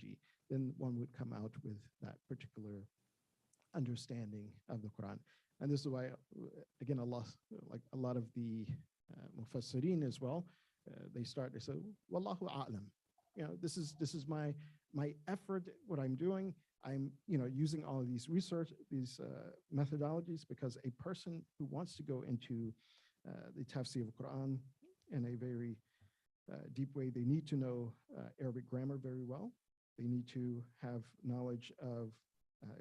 methodology, then one would come out with that particular understanding of the Quran. And this is why, again, Allah, like a lot of the mufassirin as well, they say, Wallahu a'lam. This is my effort, what I'm doing. I'm, using all of these research, these methodologies, because a person who wants to go into the tafsir of the Quran in a very deep way, they need to know Arabic grammar very well. They need to have knowledge of,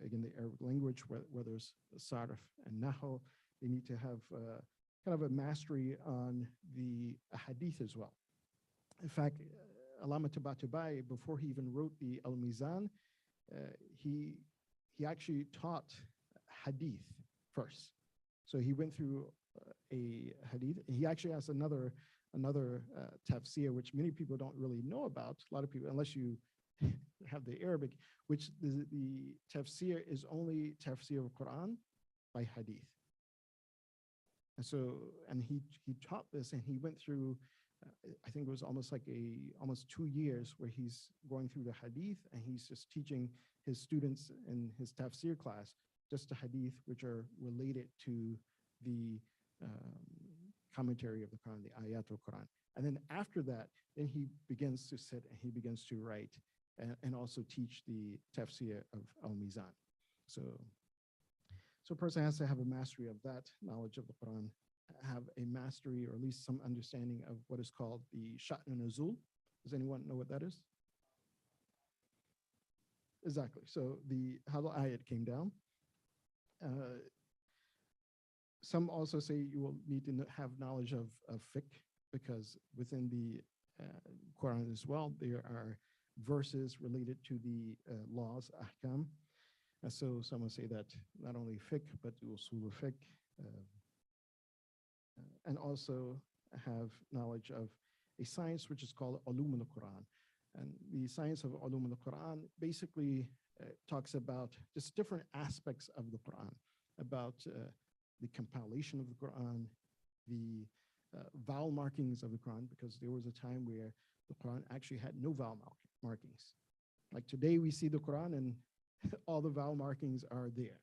again, the Arabic language, whether it's sarf and nahu. They need to have kind of a mastery on the hadith as well. In fact, Allama Tabatabai, before he even wrote the Al-Mizan, he actually taught hadith first. So he went through a hadith. He actually has another tafsir, which many people don't really know about. A lot of people, unless you have the Arabic, which the tafsir is only tafsir of Quran by hadith. And so, and he taught this, and he went through, I think it was almost 2 years where he's going through the hadith, and he's just teaching his students in his tafsir class just the hadith which are related to the commentary of the Quran, the ayat of Quran. And then after that, then he begins to sit and he begins to write and also teach the tafsir of Al-Mizan. So a person has to have a mastery of that knowledge of the Quran, have a mastery or at least some understanding of what is called the Sha'n Nuzul. Does anyone know what that is? Exactly. So how the ayat came down. Some also say you will need to have knowledge of fiqh, because within the Quran as well, there are verses related to the laws, ahkam. So some will say that not only fiqh, but usul fiqh, and also have knowledge of a science which is called ulum al-Quran. And the science of ulum al-Quran basically talks about just different aspects of the Quran, about the compilation of the Quran, the vowel markings of the Quran, because there was a time where the Quran actually had no vowel markings. Like today we see the Quran and all the vowel markings are there.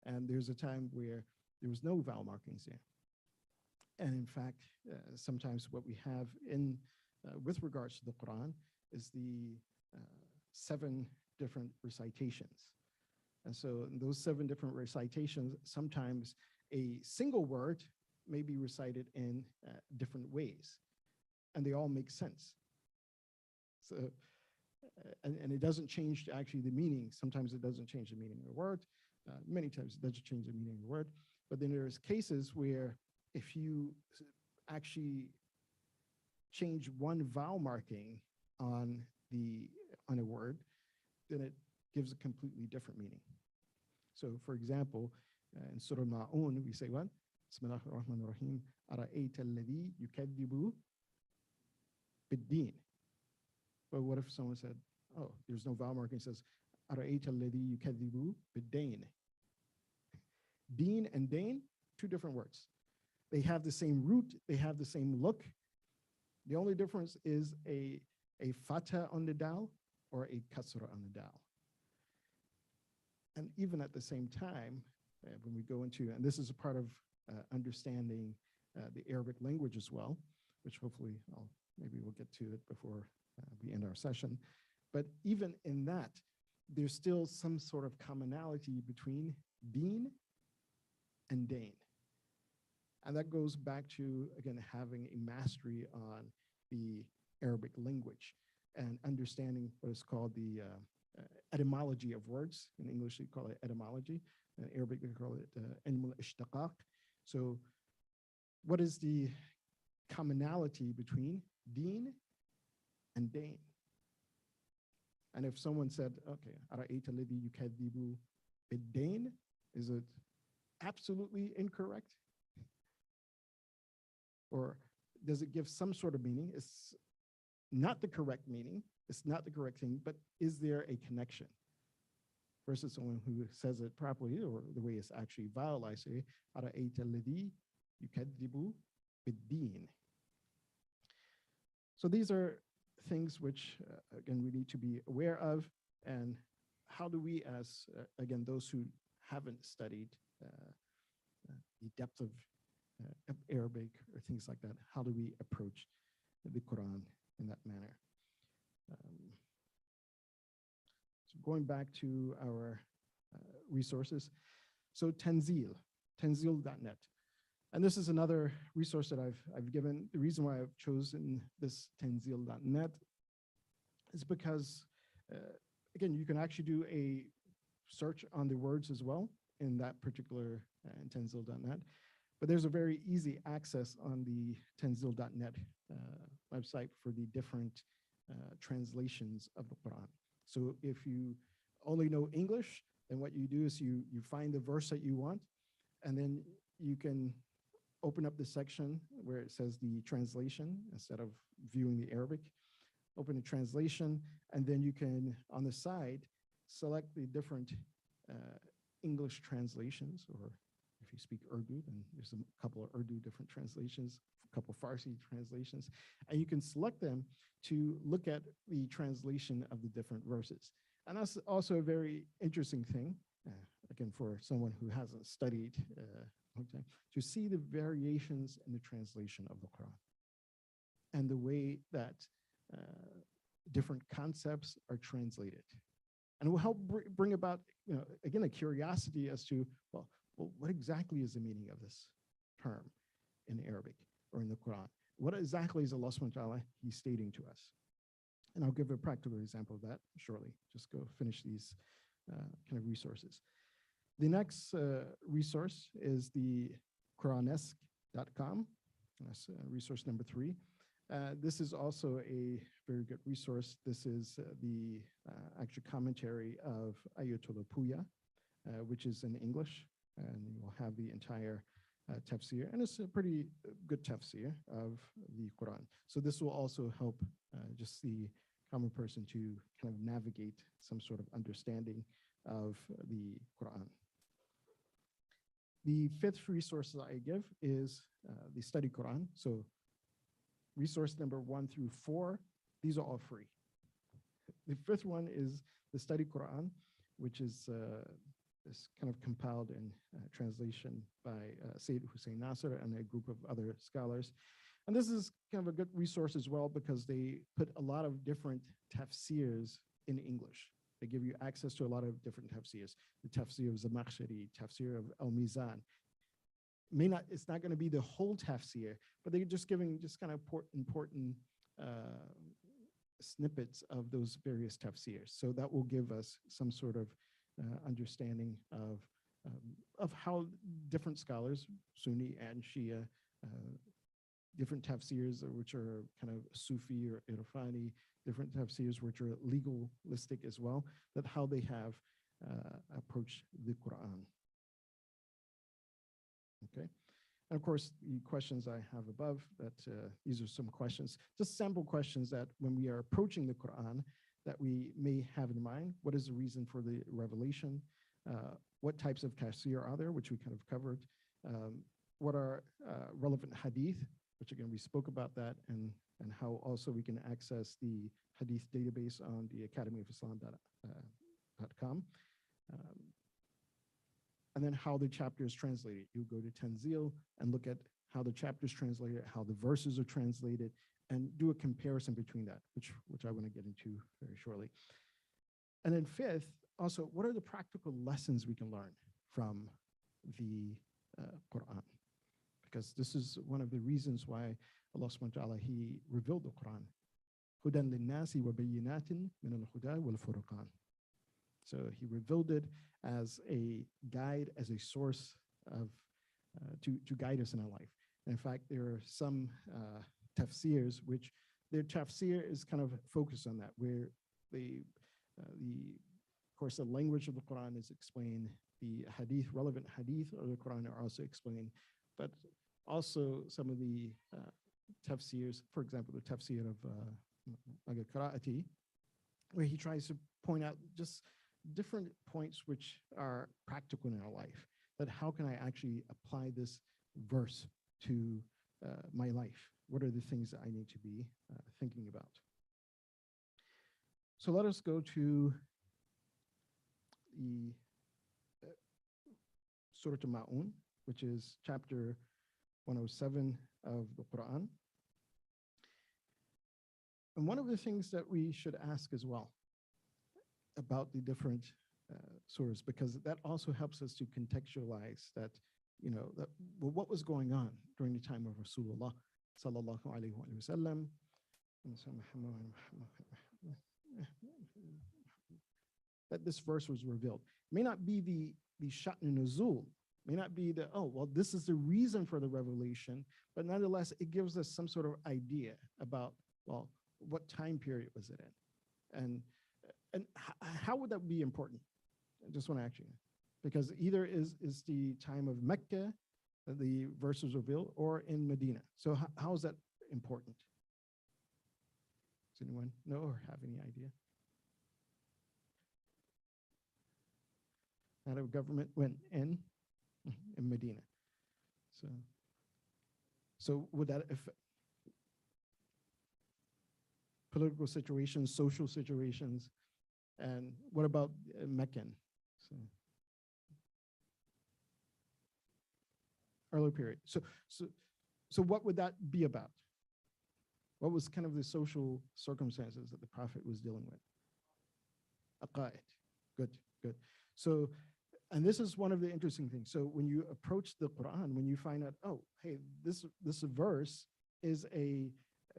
And there's a time where there was no vowel markings there. And in fact, sometimes what we have in with regards to the Quran is the 7 different recitations. And so in those 7 different recitations, sometimes a single word may be recited in different ways, and they all make sense. So, and it doesn't change actually the meaning. Sometimes it doesn't change the meaning of the word. Many times it doesn't change the meaning of the word. But then there's cases where if you actually change one vowel marking on a word, then it gives a completely different meaning. So for example, in Surah Ma'un, we say what? Bismillahir Rahmanir Rahim, Ara'ayta alladhi yukadhibu bid-din. But what if someone said, oh, there's no vowel marking, it says, Ara'ayta alladhi yukadhibu bid-dain. Deen and dain, 2 different words. They have the same root, they have the same look. The only difference is a fatha on the dal or a kasra on the dal. And even at the same time, when we go into, and this is a part of understanding the Arabic language as well, which hopefully maybe we'll get to it before we end our session. But even in that, there's still some sort of commonality between deen and dain. And that goes back to, again, having a mastery on the Arabic language and understanding what is called the etymology of words. In English, we call it etymology. In Arabic, we call it ilm al-ishtaqaq. So what is the commonality between deen and dain? And if someone said, okay, ara'ayta alladhi yukadhibu bid-dain, is it absolutely incorrect? Or does it give some sort of meaning? It's not the correct meaning, it's not the correct thing, but is there a connection? Versus someone who says it properly, or the way it's actually vowelized, say, Ara'ayta alladhi yukadhibu bid-din. So these are things which, again, we need to be aware of, and how do we, as, again, those who haven't studied the depth of Arabic or things like that, how do we approach the Quran in that manner? So going back to our resources, so Tanzil.net. And this is another resource that I've given. The reason why I've chosen this Tanzil.net is because, again, you can actually do a search on the words as well in that particular Tanzil.net. But there's a very easy access on the Tanzil.net website for the different translations of the Quran. So if you only know English, then what you do is you find the verse that you want, and then you can open up the section where it says the translation instead of viewing the Arabic. Open the translation, and then you can, on the side, select the different English translations, or if you speak Urdu, then there's a couple of Urdu different translations, a couple Farsi translations, and you can select them to look at the translation of the different verses. And that's also a very interesting thing, again, for someone who hasn't studied okay, to see the variations in the translation of the Quran and the way that different concepts are translated. And it will help bring about, again, a curiosity as to, well, what exactly is the meaning of this term in Arabic or in the Quran? What exactly is Allah subhanahu wa ta'ala He's stating to us? And I'll give a practical example of that shortly. Just go finish these kind of resources. The next resource is the Quranesque.com. That's resource number 3. This is also a very good resource. This is the actual commentary of Ayatollah Puya, which is in English, and you'll have the entire tafsir, and it's a pretty good tafsir of the Quran. So this will also help just the common person to kind of navigate some sort of understanding of the Quran. The 5th resource that I give is the Study Quran. So resource number 1 through 4, these are all free. The 5th one is the Study Quran, which is kind of compiled in translation by Sayyid Hussein Nasser and a group of other scholars. And this is kind of a good resource as well because they put a lot of different tafsirs in English. They give you access to a lot of different tafsirs. The tafsir of Zamakhshari, tafsir of Al-Mizan. It's not going to be the whole tafsir, but they're just giving just kind of important snippets of those various tafsirs. So that will give us some sort of understanding of how different scholars, Sunni and Shia, different tafsirs which are kind of Sufi or Irfani, different tafsirs which are legalistic as well, that how they have approached the Quran. Okay, and of course the questions I have above, that these are some questions, just sample questions that when we are approaching the Quran that we may have in mind. What is the reason for the revelation? What types of tafsir are there, which we kind of covered? What are relevant hadith, which again, we spoke about that, and how also we can access the hadith database on the academyofislam.com. And then how the chapter is translated. You go to Tanzil and look at how the chapter is translated, how the verses are translated, and do a comparison between that, which I want to get into very shortly. And then 5th, also, what are the practical lessons we can learn from the Quran? Because this is one of the reasons why Allah subhanahu wa ta'ala, He revealed the Quran. Hudan linnasi wa bayyinatin min al-huda wal furqan. So He revealed it as a guide, as a source of to guide us in our life. And in fact, there are some tafsirs which their tafsir is kind of focused on that, where of course, the language of the Quran is explained, the hadith, relevant hadith of the Quran are also explained, but also some of the tafsirs, for example, the tafsir of Al-Qira'ati, where he tries to point out just different points which are practical in our life, that how can I actually apply this verse to my life? What are the things that I need to be thinking about? So let us go to the Surah Al-Ma'un, which is chapter 107 of the Quran. And one of the things that we should ask as well about the different surahs, because that also helps us to contextualize that, that, well, what was going on during the time of Rasulullah sallallahu alaihi wasallam. That this verse was revealed. It may not be the sha'n nuzul, may not be the, oh, well, this is the reason for the revelation, but nonetheless, it gives us some sort of idea about, well, what time period was it in? And how would that be important? I just want to ask you, because either is the time of Mecca, the verse was revealed, or in Medina. So how is that important? Does anyone know or have any idea? Out of government went in Medina. So would that affect political situations, social situations, and what about Meccan? Early period. So what would that be about? What was kind of the social circumstances that the Prophet was dealing with? Aqaid. Good. So, and this is one of the interesting things. So when you approach the Quran, when you find out, oh, hey, this verse is a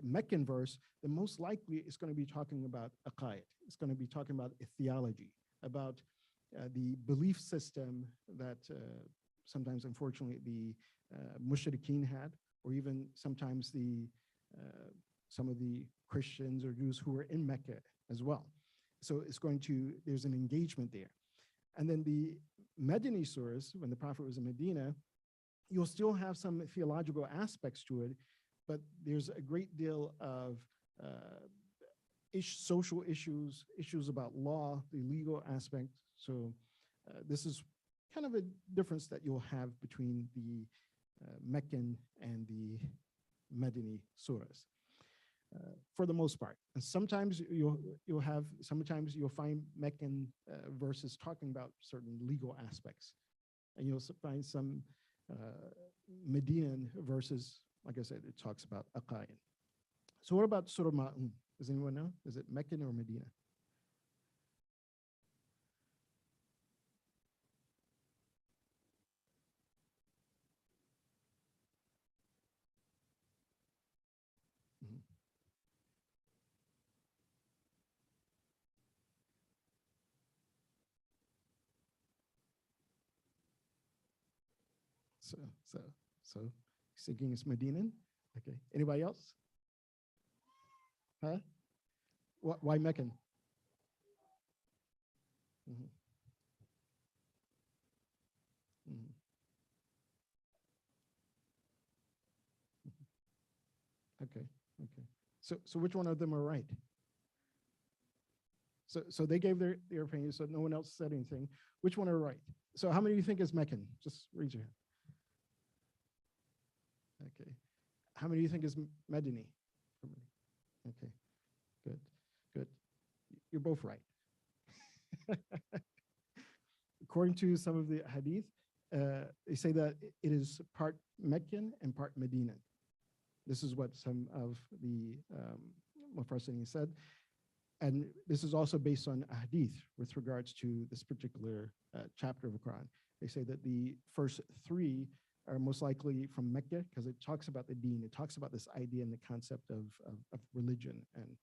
Meccan verse, then most likely it's going to be talking about aqaid. It's going to be talking about a theology, about the belief system that sometimes, unfortunately, the mushrikeen had, or even sometimes some of the Christians or Jews who were in Mecca as well. So there's an engagement there. And then the Medini surahs, when the Prophet was in Medina, you'll still have some theological aspects to it, but there's a great deal of social issues about law, the legal aspect. So this is kind of a difference that you'll have between the Meccan and the Medini surahs. For the most part, and sometimes you'll find Meccan verses talking about certain legal aspects, and you'll find some Medinan verses. Like I said, it talks about aqaid. So what about Surah Ma'un? Does anyone know? Is it Meccan or Medina? So thinking it's Medinan? Okay. Anybody else? Huh? Why Meccan? Mm-hmm. Mm-hmm. Okay. So which one of them are right? So they gave their opinion, so no one else said anything. Which one are right? So how many do you think is Meccan? Just raise your hand. Okay. How many do you think is Medini? Okay. Good. You're both right. According to some of the hadith, they say that it is part Meccan and part Medinan. This is what some of the Mufassirin said. And this is also based on a hadith with regards to this particular chapter of the Quran. They say that the first three are most likely from Mecca because it talks about the deen. It talks about this idea and the concept of religion, and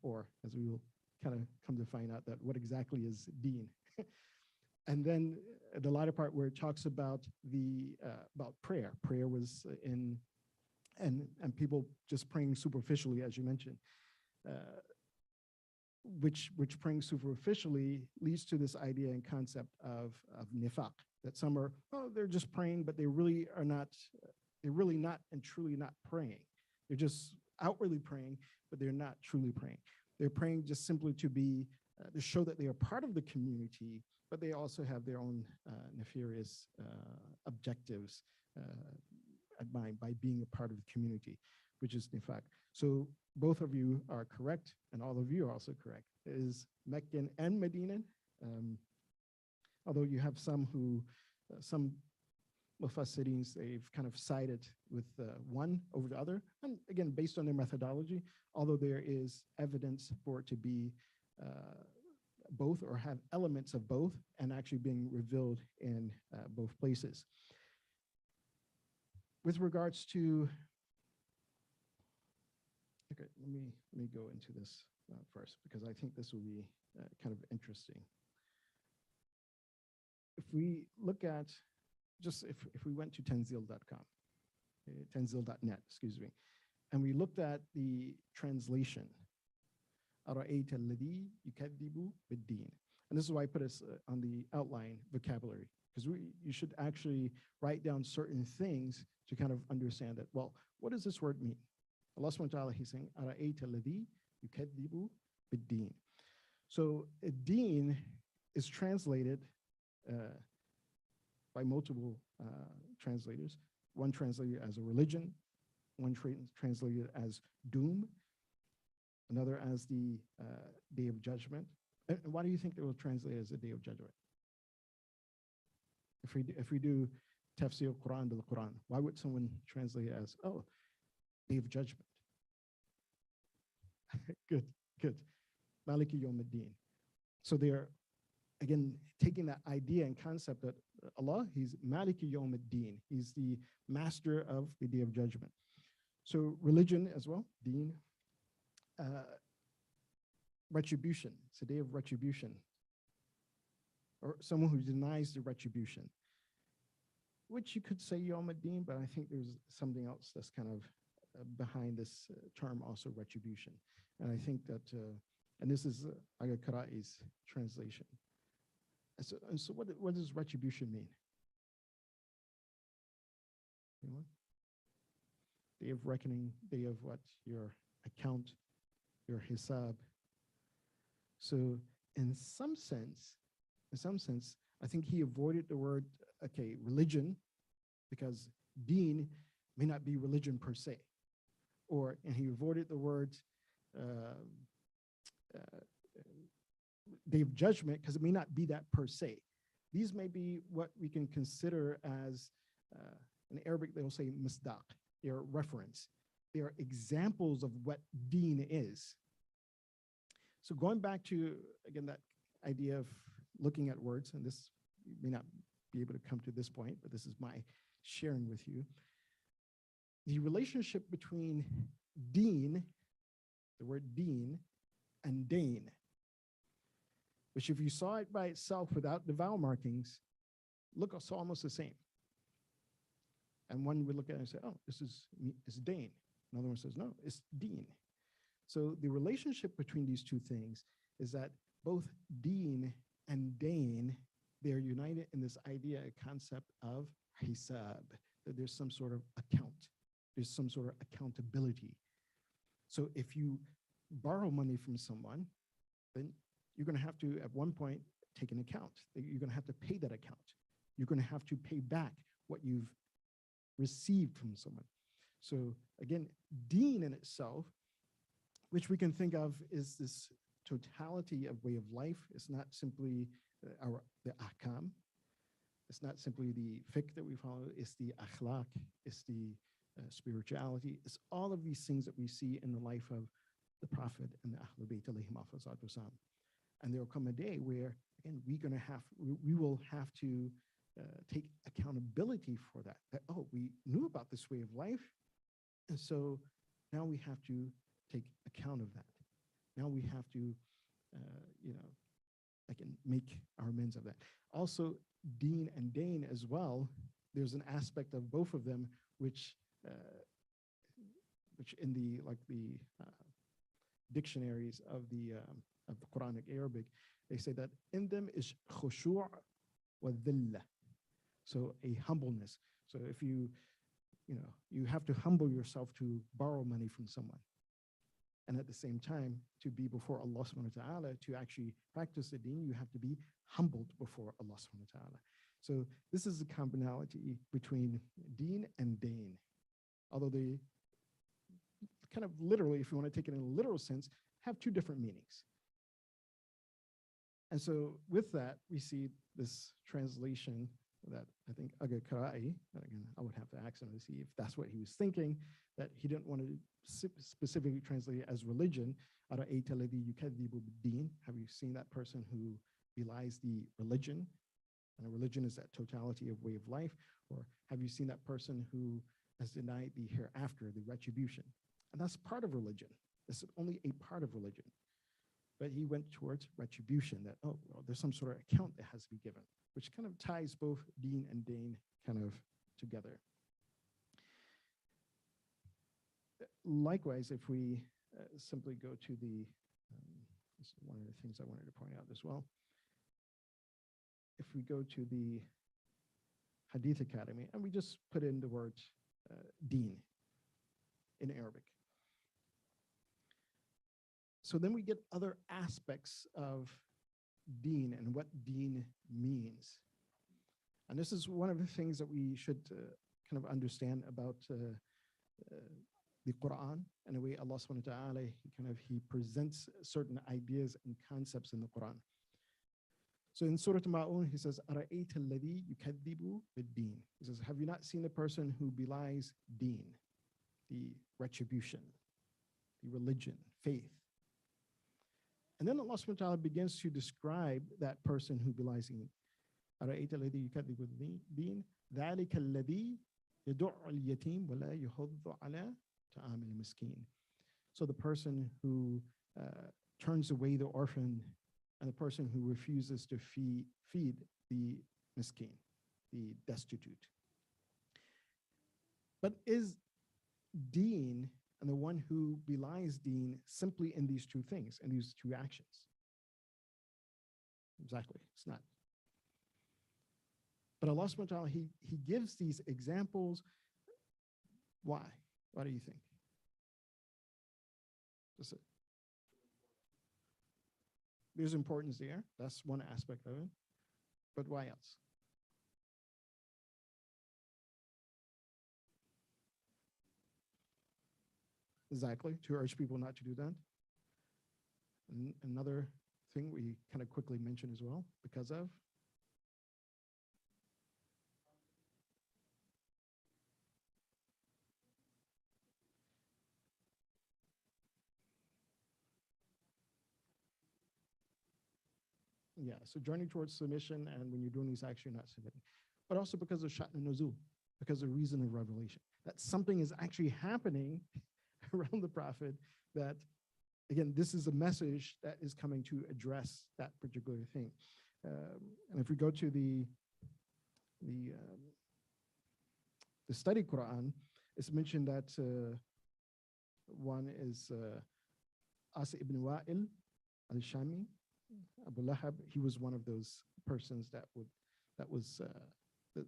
or as we will kind of come to find out that what exactly is deen. And then the latter part where it talks about about prayer. Prayer was in, and people just praying superficially, as you mentioned. Which praying superficially leads to this idea and concept of nifaq, that some are, oh, they're just praying, but they really are not, they're really not and truly not praying. They're just outwardly praying, but they're not truly praying. They're praying just simply to be, to show that they are part of the community, but they also have their own nefarious objectives at mind by being a part of the community, which is nifaq. So both of you are correct, and all of you are also correct. is Meccan and Medinan. Although you have some some Mufassirins, they've kind of sided with one over the other. And again, based on their methodology, although there is evidence for it to be both or have elements of both and actually being revealed in both places. With regards to, okay, let me go into this first, because I think this will be kind of interesting. If we look at, just if we went to tanzil.com, tanzil.net, excuse me, and we looked at the translation, أَرَأَيْتَ الَّذِي يُكَذِّبُ بِالدِّينِ. And this is why I put us on the outline vocabulary, because you should actually write down certain things to kind of understand it. Well, what does this word mean? Allah subhanahu wa ta'ala, he's saying, أَرَأَيْتَ الَّذِي يُكَذِّبُ بِالدِّينِ. So deen is translated by multiple translators. One translated as a religion, one translated as doom, another as the day of judgment. And why do you think they will translate as a day of judgment? If we do tafsir Quran bil Quran, why would someone translate it as, oh, day of judgment? Good. Maliki Yawm ad-Din. So they're, again, taking that idea and concept that Allah, he's Maliki Yawm ad-Din. He's the master of the day of judgment. So religion as well, deen. Retribution, it's a day of retribution. Or someone who denies the retribution, which you could say Yawm ad-Din, but I think there's something else that's kind of behind this term also, retribution. And I think that, and this is Aga Qara'i's translation. And so what does retribution mean? Anyone? Day of reckoning, day of what? Your account, your hisab. So in some sense, I think he avoided the word, okay, religion, because deen may not be religion per se. And he avoided the word day of judgment, because it may not be that per se. These may be what we can consider as, in Arabic, they'll say misdaq. They are reference. They are examples of what deen is. So going back to, again, that idea of looking at words, and this, you may not be able to come to this point, but this is my sharing with you. The relationship between deen, the word deen, and dain, which if you saw it by itself without the vowel markings, it's almost the same. And one would look at it and say, oh, it's dain. Another one says, no, it's deen. So the relationship between these two things is that both deen and dain, they're united in this idea, a concept of hisab, that there's some sort of account, there's some sort of accountability. So if you borrow money from someone, then you're going to have to, at one point, take an account. You're going to have to pay that account. You're going to have to pay back what you've received from someone. So again, deen in itself, which we can think of is this totality of way of life. It's not simply the ahkam. It's not simply the fiqh that we follow. It's the akhlaq. It's the spirituality. It's all of these things that we see in the life of the Prophet and the Ahlul Bayt alayhim afdalus salam. And there will come a day where, again, we will have to take accountability for that. Oh, we knew about this way of life, and so now we have to take account of that. Now we have to, make our amends of that. Also, deen and dain as well. There's an aspect of both of them which in the dictionaries of the Quranic Arabic, they say that in them is khushu' wa dhillah. So a humbleness. So if you have to humble yourself to borrow money from someone. And at the same time, to be before Allah subhanahu wa ta'ala, to actually practice the deen, you have to be humbled before Allah subhanahu wa ta'ala. So this is a commonality between deen and dain. Although they kind of literally, if you want to take it in a literal sense, have two different meanings. And so with that, we see this translation that I think Aga Karai, again, I would have to ask him to see if that's what he was thinking, that he didn't want to specifically translate it as religion. Have you seen that person who belies the religion? And a religion is that totality of way of life. Or have you seen that person who has denied the hereafter, the retribution? And that's part of religion. This is only a part of religion. But he went towards retribution, that, oh, well, there's some sort of account that has to be given, which kind of ties both deen and dane kind of together. Likewise, if we simply go to the, this is one of the things I wanted to point out as well. If we go to the Hadith Academy, and we just put in the word deen in Arabic. So then we get other aspects of deen and what deen means. And this is one of the things that we should kind of understand about the Quran and the way Allah subhanahu wa ta'ala, he presents certain ideas and concepts in the Quran. So in Surah Al-Ma'un, he says, أَرَأَيْتَ الَّذِي يُكَذِّبُ بِالدِّينِ. He says, have you not seen the person who belies deen, the retribution, the religion, faith? And then Allah subhanahu wa ta'ala begins to describe that person who belies deen. أَرَأَيْتَ الَّذِي يُكَذِّبُ بِالدِّينِ ذَلِكَ الَّذِي يَدُعُّ الْيَتِيمَ وَلَا يُحَضُّ عَلَى طَعَامِ الْمِسْكِينِ. So the person who turns away the orphan and the person who refuses to feed the miskin, the destitute. But is deen and the one who belies deen simply in these two things, in these two actions? Exactly, it's not. But Allah subhanahu wa ta'ala, he gives these examples. Why? Why do you think? That's it. There's importance there. That's one aspect of it. But why else? Exactly, to urge people not to do that. And another thing we kind of quickly mention as well, because of so journey towards submission, and when you're doing these acts, you're not submitting. But also because of Shatn Nuzul, because of reason of revelation. That something is actually happening around the Prophet, that, again, this is a message that is coming to address that particular thing. And if we go to the study Quran, it's mentioned that one is As ibn Wa'il al-Shami, Abu Lahab. He was one of those persons that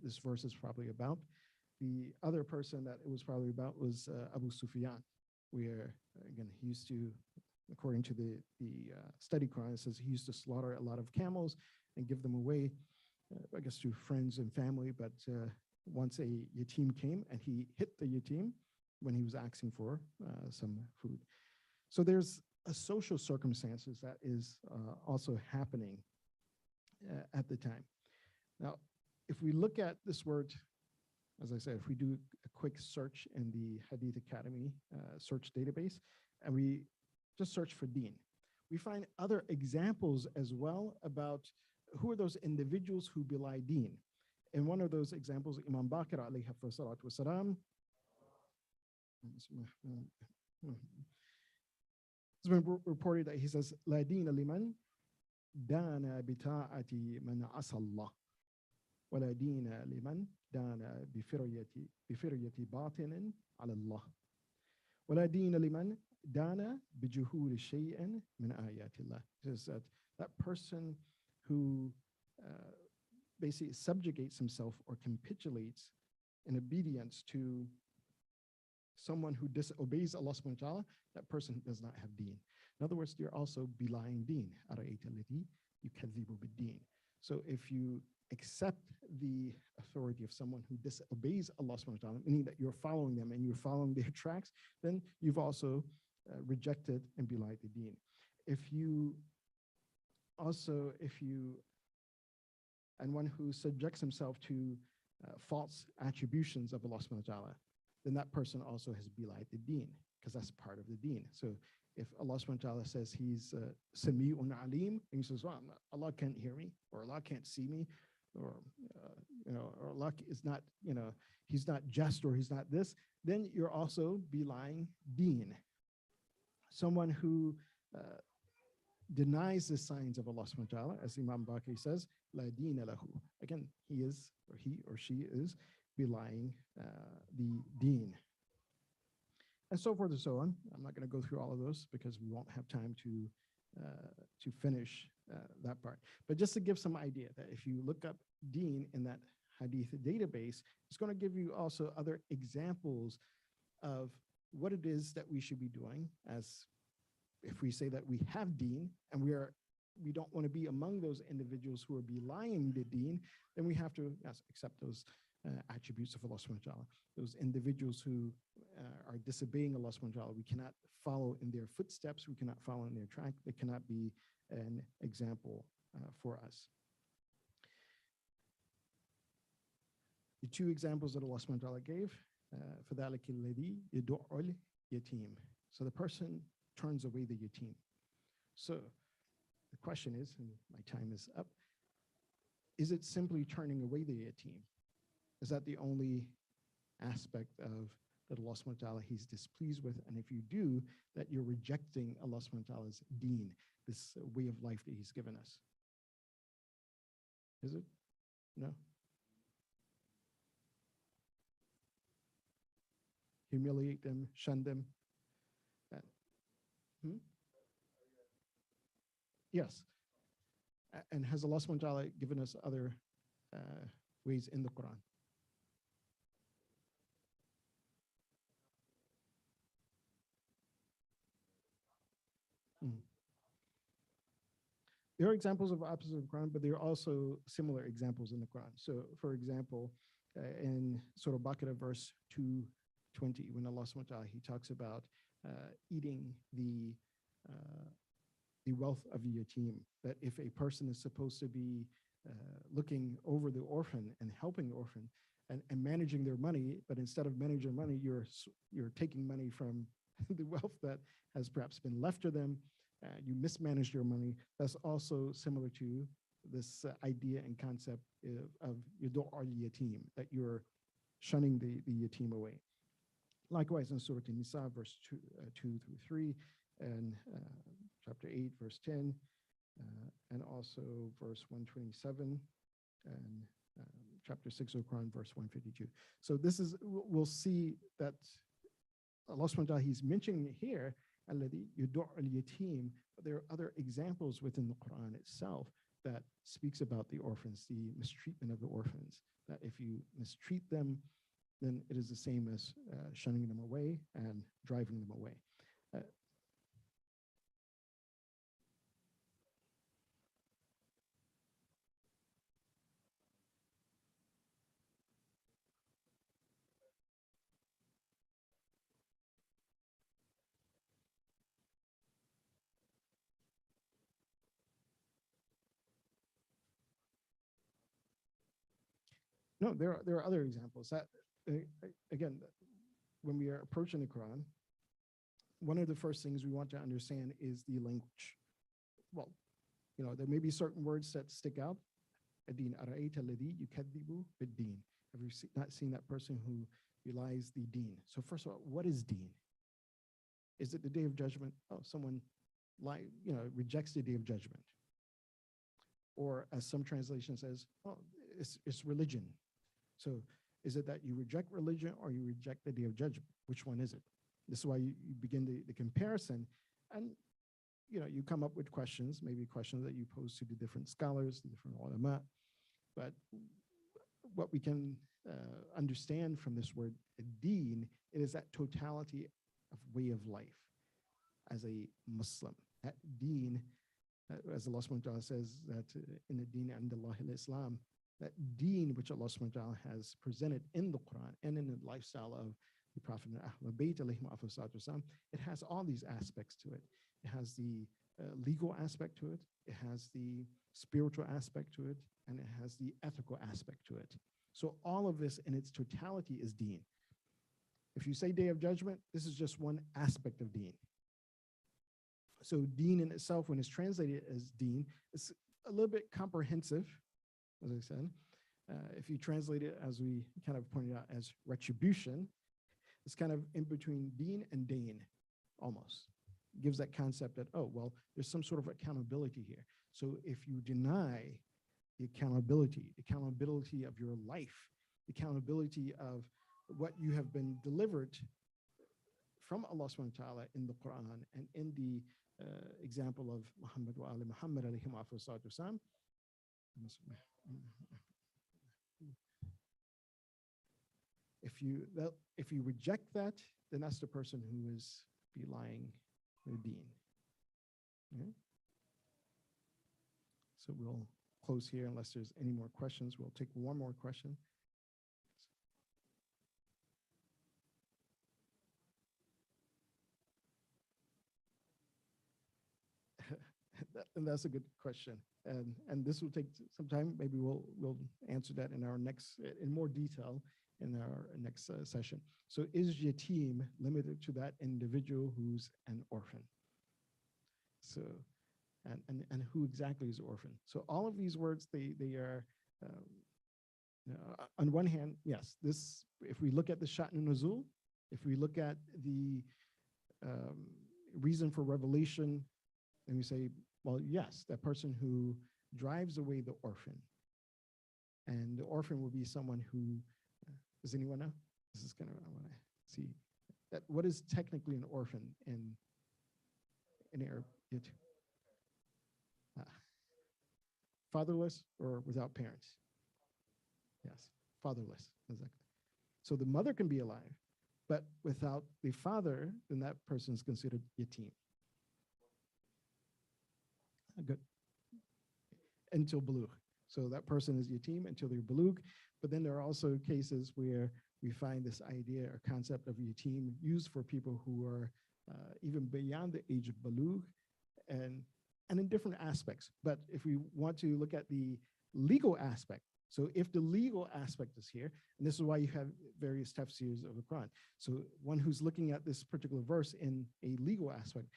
this verse is probably about. The other person that it was probably about was Abu Sufyan, where, again, he used to, according to the study Quran, it says he used to slaughter a lot of camels and give them away, I guess, to friends and family. But once a yatim came, and he hit the yatim when he was asking for some food. So there's a social circumstances that is also happening at the time. Now, if we look at this word, as I said, if we do a quick search in the Hadith Academy search database, and we just search for deen, we find other examples as well about who are those individuals who belie deen. And one of those examples, Imam Baqir alayhi salatu wasalam, it's been reported that he says, La dina liman dana bita'ati man asallah, wa la dina liman dana bifiryati batinin ala Allah, wa la dina liman dana bijuhuri shay'in min ayatillah. It says that person who basically subjugates himself or capitulates in obedience to someone who disobeys Allah subhanahu wa ta'ala, that person does not have deen. In other words, you're also belying deen. So if you accept the authority of someone who disobeys Allah subhanahu wa ta'ala, meaning that you're following them and you're following their tracks, then you've also rejected and belied the deen. If you also, and one who subjects himself to false attributions of Allah subhanahu wa ta'ala, then that person also has belied the deen, because that's part of the deen. So if Allah subhanahu wa ta'ala says he's Sami'un Alim, and he says, well, Allah can't hear me, or Allah can't see me, or or Allah is not, he's not just, or he's not this, then you're also belying deen. Someone who denies the signs of Allah subhanahu wa ta'ala, as Imam Baqi says, la deena lahu. Again, he or she is belying the deen. And so forth and so on. I'm not going to go through all of those because we won't have time to finish that part. But just to give some idea that if you look up deen in that hadith database, it's going to give you also other examples of what it is that we should be doing. As if we say that we have deen and we don't want to be among those individuals who are belying the deen, then we have to accept those attributes of Allah subhanahu wa ta'ala. Those individuals who are disobeying Allah subhanahu wa ta'ala, we cannot follow in their footsteps, we cannot follow in their track, they cannot be an example for us. The two examples that Allah subhanahu wa ta'ala gave, فَذَلِكَ الَّذِي يَدُعُّ الْيَتِيمَ. So the person turns away the yatim. So the question is, and my time is up, is it simply turning away the yatim? Is that the only aspect of that Allah subhanahu wa ta'ala he's displeased with? And if you do, that you're rejecting Allah subhanahu wa ta'ala's deen, this way of life that he's given us. Is it? No? Humiliate them, shun them. Yes. And has Allah subhanahu wa ta'ala given us other ways in the Quran? There are examples of opposites of the Quran, but there are also similar examples in the Quran. So, for example, in Surah Baqarah, verse 220, when Allah subhanahu wa ta'ala, he talks about eating the wealth of the yatim, that if a person is supposed to be looking over the orphan and helping the orphan and managing their money, but instead of managing money, you're taking money from the wealth that has perhaps been left to them, you mismanage your money. That's also similar to this idea and concept of yudu' al-yatim, that you're shunning the yatim away. Likewise, in Surah An-Nisa, verse 2 through 3, and chapter 8, verse 10, and also verse 127, and chapter 6 of the Quran, verse 152. So this is, we'll see that Allah subhanahu wa ta'ala, he's mentioning it here, alladhi yudu' al-yatim, but there are other examples within the Quran itself that speaks about the orphans, the mistreatment of the orphans, that if you mistreat them, then it is the same as shunning them away and driving them away. No, there are other examples. That again, when we are approaching the Quran, one of the first things we want to understand is the language. Well, there may be certain words that stick out. Ad-din ara'ayta alladhi yukadhibu bid-din. Have you not seen that person who belies the deen? So first of all, what is deen? Is it the day of judgment? Oh, someone rejects the day of judgment. Or as some translation says, oh, it's religion. So is it that you reject religion or you reject the day of judgment? Which one is it? This is why you begin the comparison, and you come up with questions, maybe questions that you pose to the different scholars, the different ulama. But what we can understand from this word deen, it is that totality of way of life as a Muslim. That deen, as Allah subhanahu wa ta'ala says, that in the deen and Allah al-Islam, that deen which Allah subhanahu wa ta'ala has presented in the Quran and in the lifestyle of the Prophet and Ahlul Bayt alayhim afdalus salatu wassalam, it has all these aspects to it. It has the legal aspect to it. it has the spiritual aspect to it, and it has the ethical aspect to it. So all of this in its totality is deen. If you say Day of Judgment, this is just one aspect of deen. So deen in itself, when it's translated as deen, it's a little bit comprehensive, as I said. If you translate it, as we kind of pointed out, as retribution, it's kind of in between deen and dain, almost. It gives that concept that, oh, well, there's some sort of accountability here. So if you deny the accountability of your life, the accountability of what you have been delivered from Allah subhanahu wa ta'ala in the Quran and in the example of Muhammad wa ali Muhammad alayhi wa sallam. If you reject that, then that's the person who is belying the deen. Okay? So we'll close here unless there's any more questions. We'll take one more question. And that's a good question. And this will take some time. Maybe we'll answer that in our next, in more detail in our next session. So is yatim limited to that individual who's an orphan? So, and who exactly is orphan? So all of these words, they are, on one hand, yes, this, if we look at the Sha'n Nuzul, if we look at the reason for revelation, and we say, well, yes, that person who drives away the orphan. And the orphan will be someone who, does anyone know? This is kind of, I want to see that. What is technically an orphan in Arab? Fatherless or without parents? Yes, fatherless, exactly. So the mother can be alive, but without the father, then that person is considered yatim. Good. Until bulugh. So that person is yatim until they're bulugh. But then there are also cases where we find this idea or concept of yatim used for people who are even beyond the age of bulugh and in different aspects. But if we want to look at the legal aspect, so if the legal aspect is here, and this is why you have various tafsirs of the Quran. So one who's looking at this particular verse in a legal aspect,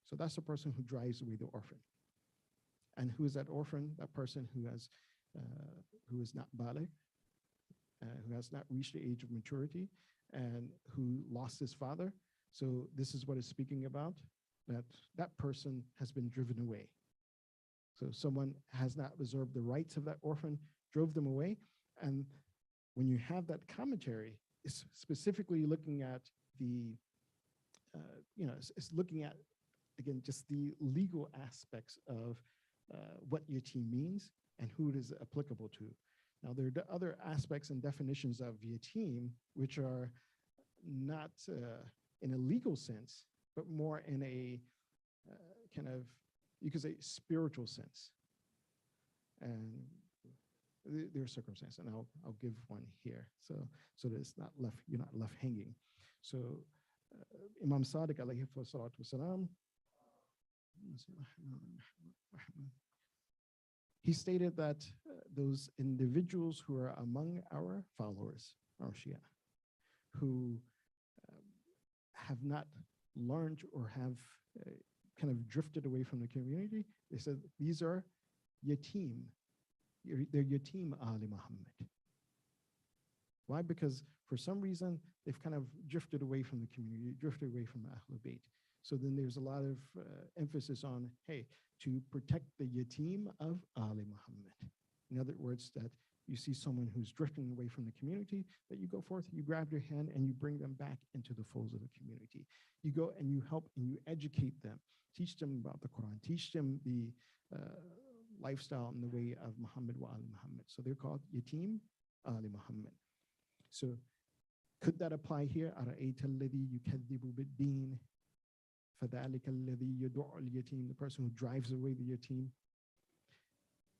so that's the person who drives away the orphan. And who is that orphan? That person who is not baligh, who has not reached the age of maturity, and who lost his father. So this is what it's speaking about, that person has been driven away. So someone has not observed the rights of that orphan, drove them away. And when you have that commentary, it's specifically looking at the, it's looking at, again, just the legal aspects of what yatim means and who it is applicable to. Now, there are other aspects and definitions of yatim, which are not in a legal sense, but more in a kind of, you could say, spiritual sense. And there are circumstances, and I'll give one here, so that it's not left, you're not left hanging. So Imam Sadiq alayhi salatu wasalam, he stated that those individuals who are among our followers, our Shia, who have not learned or have kind of drifted away from the community, they said these are yatim. They're yatim Ali Muhammad. Why? Because for some reason, they've kind of drifted away from the community, drifted away from Ahlul Bayt. So then there's a lot of emphasis on, hey, to protect the yatim of Ali Muhammad. In other words, that you see someone who's drifting away from the community, that you go forth, you grab their hand and you bring them back into the folds of the community. You go and you help and you educate them, teach them about the Quran, teach them the lifestyle and the way of Muhammad wa Ali Muhammad. So they're called yatim Ali Muhammad. So could that apply here? The person who drives away the yatim.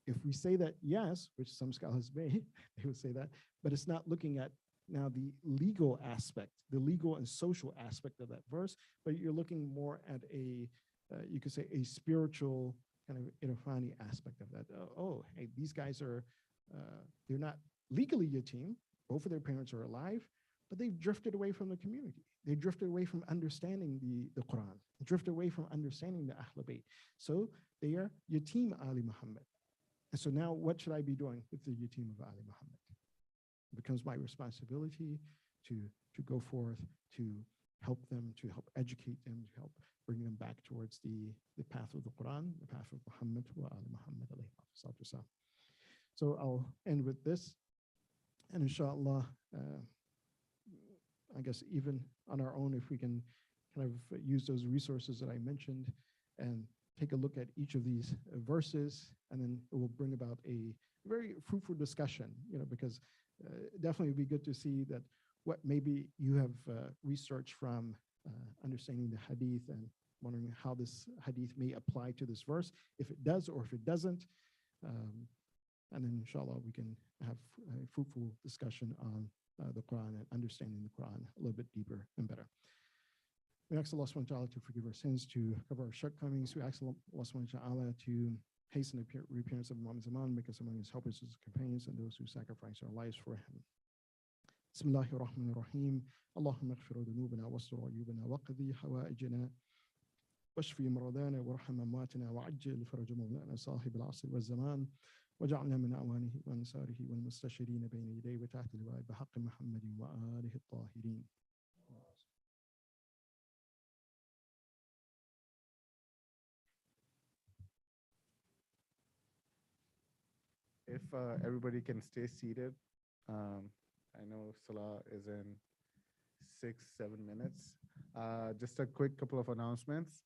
If we say that yes, which some scholars may, they would say that, but it's not looking at now the legal aspect, the legal and social aspect of that verse, but you're looking more at a, you could say, a spiritual kind of irfani aspect of that. Oh, hey, these guys are, they're not legally yatim. Both of their parents are alive, but they've drifted away from the community. They drifted away from understanding the Quran, drifted away from understanding the Ahl Bayt. So they are yatim Ali Muhammad. And so now what should I be doing with the yatim of Ali Muhammad? It becomes my responsibility to go forth, to help them, to help educate them, to help bring them back towards the path of the Quran, the path of Muhammad wa Ali Muhammad alayhi salatu wasalam. So I'll end with this. And inshallah, I guess even on our own, if we can kind of use those resources that I mentioned and take a look at each of these verses, and then it will bring about a very fruitful discussion, because definitely it'd be good to see that what maybe you have researched from understanding the hadith and wondering how this hadith may apply to this verse, if it does or if it doesn't. And then inshallah, we can have a fruitful discussion on the Quran and understanding the Quran a little bit deeper and better. We ask Allah subhanahu wa ta'ala to forgive our sins, to cover our shortcomings. We ask Allah subhanahu wa ta'ala to hasten the reappearance of Imam Zaman, make us among his helpers, his companions, and those who sacrifice our lives for him. Bismillahir Rahmanir Rahim. Allahumma ighfir dhunubana wastur uyubana waqdi hawaijana washfi maradana warham amwatina wa'ajjil faraj mawlana sahib al-asr wal-zaman وجعلنا من أعوانه وأنصاره والمستشرين بين يديه وتحت لواء بحق محمد وآله الطاهرين. If everybody can stay seated, I know Salah is in 6-7 minutes. Just a quick couple of announcements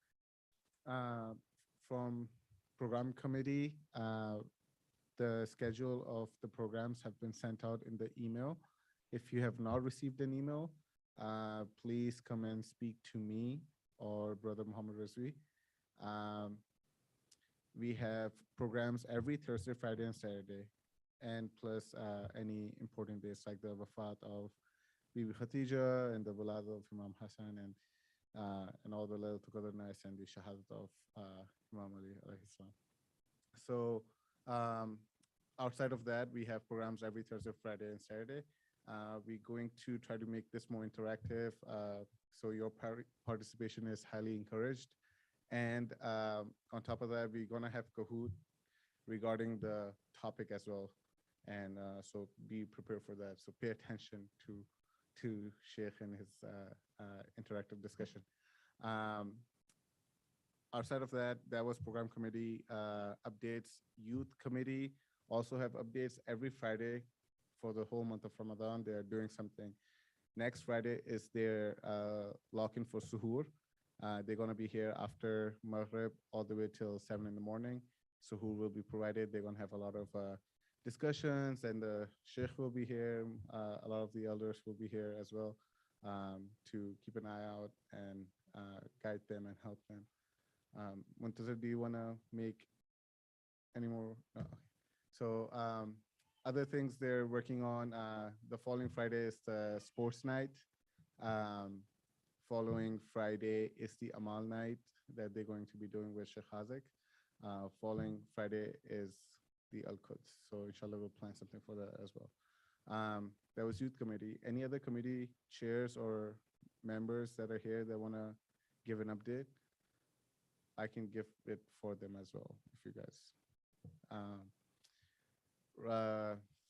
from program committee. The schedule of the programs have been sent out in the email. If you have not received an email, please come and speak to me or Brother Muhammad Rizvi. We have programs every Thursday, Friday, and Saturday, and plus any important days like the Wafat of Bibi Khatija and the Walad of Imam Hassan and all the Laylatul Qadr nights and the Shahadat of Imam Ali alayhi salam. So outside of that, we have programs every Thursday, Friday, and Saturday. We're going to try to make this more interactive, so your participation is highly encouraged. And on top of that, we're going to have Kahoot regarding the topic as well. And so be prepared for that. So pay attention to Sheikh and his interactive discussion. Outside of that, that was program committee updates. Youth committee also have updates every Friday for the whole month of Ramadan. They are doing something. Next Friday is their lock-in for suhoor. They're going to be here after Maghrib all the way till 7 in the morning. Suhoor will be provided. They're going to have a lot of discussions, and the Sheikh will be here. A lot of the elders will be here as well to keep an eye out and guide them and help them. Muntazir, do you want to make any more? No, okay. So other things they're working on, the following Friday is the sports night. Following Friday is the Amal night that they're going to be doing with Sheikh Hazik. Following Friday is the Al-Quds. So inshallah, we'll plan something for that as well. That was youth committee. Any other committee chairs or members that are here that want to give an update? I can give it for them as well, if you guys.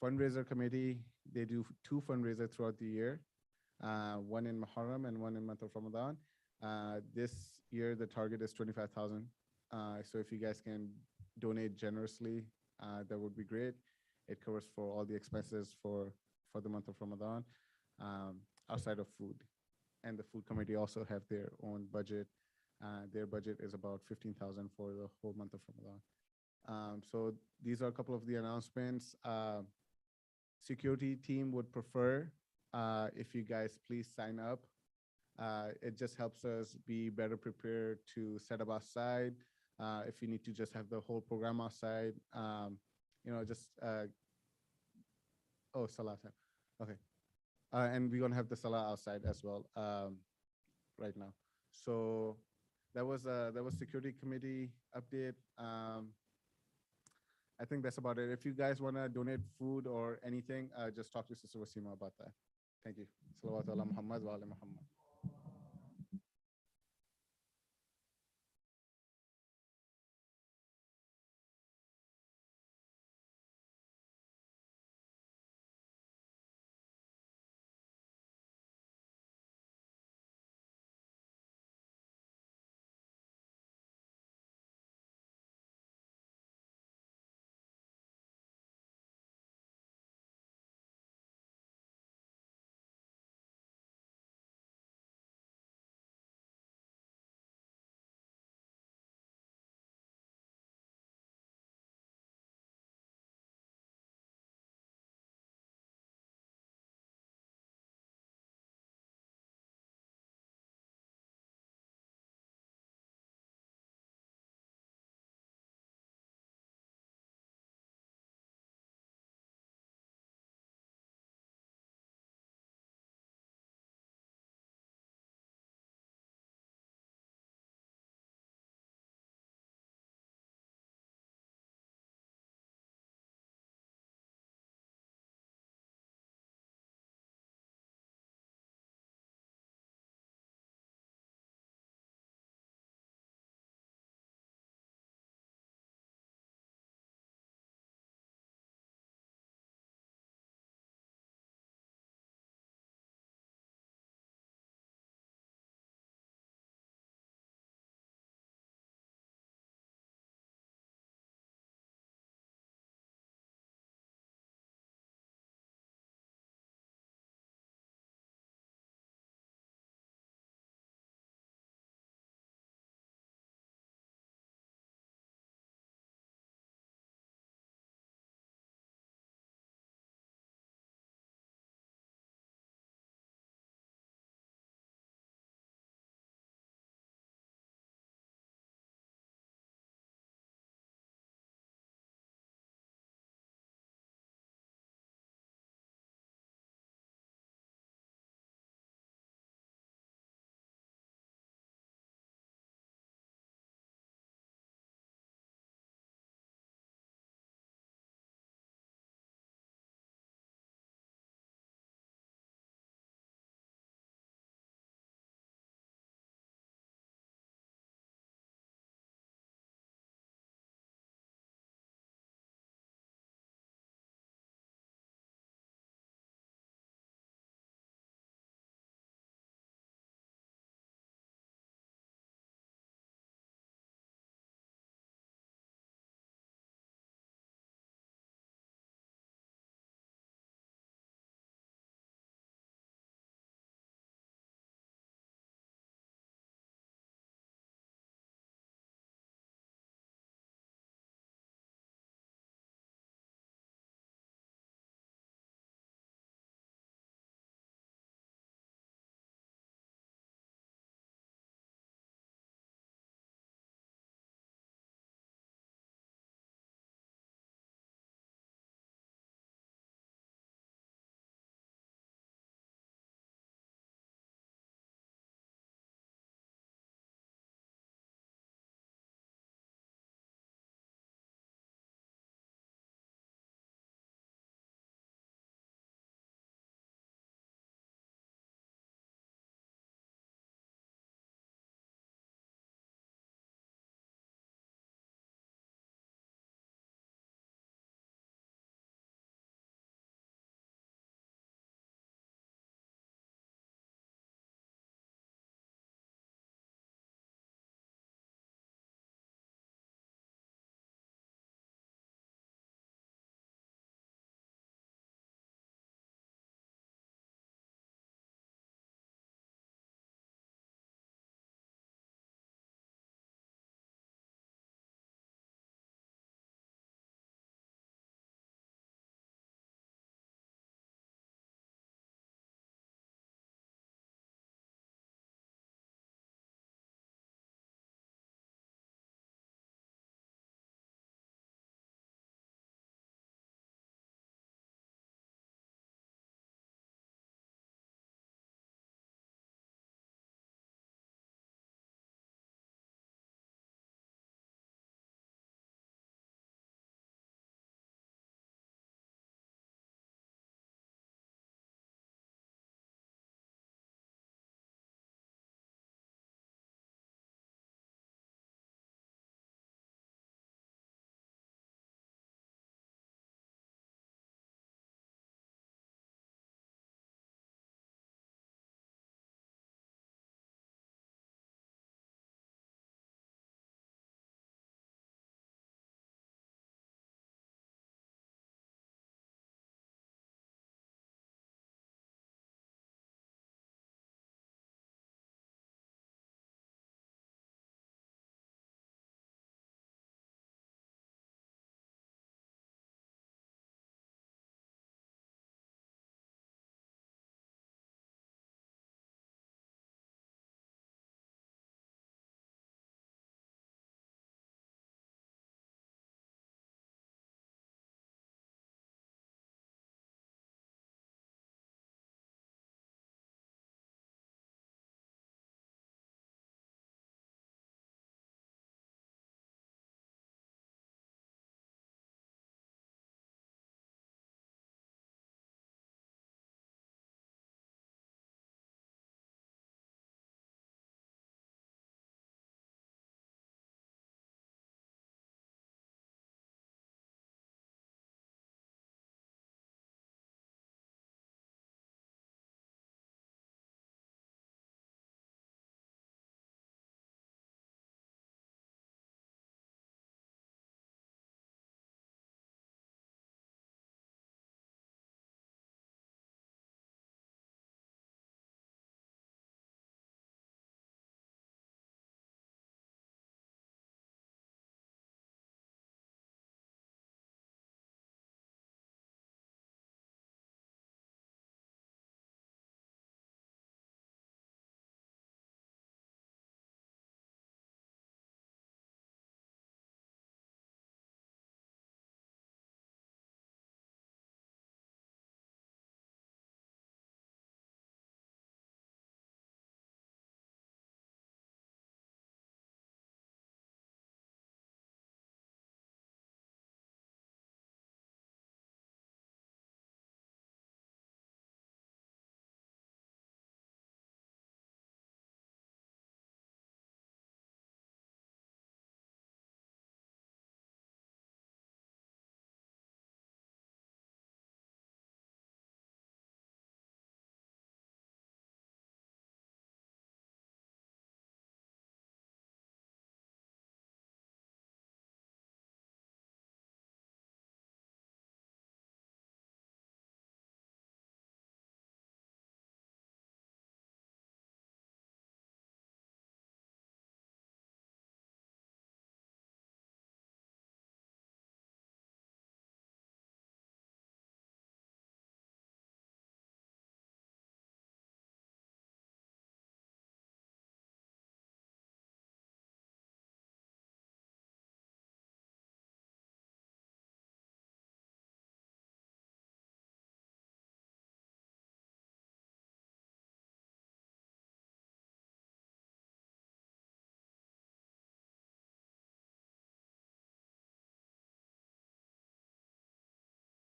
Fundraiser committee, they do 2 fundraisers throughout the year, one in Muharram and one in month of Ramadan. This year, the target is 25,000. So if you guys can donate generously, that would be great. It covers for all the expenses for the month of Ramadan, outside of food. And the food committee also have their own budget. Their budget is about 15,000 for the whole month of Ramadan. So these are a couple of the announcements. Security team would prefer if you guys please sign up. It just helps us be better prepared to set up outside. If you need to just have the whole program outside, just, oh, Salah time. Okay. And we're gonna have the salah outside as well right now. So that was security committee update. I think that's about it. If you guys want to donate food or anything, just talk to Sister Wasima about that. Thank you. Salawatu ala Muhammad wa ala Muhammad.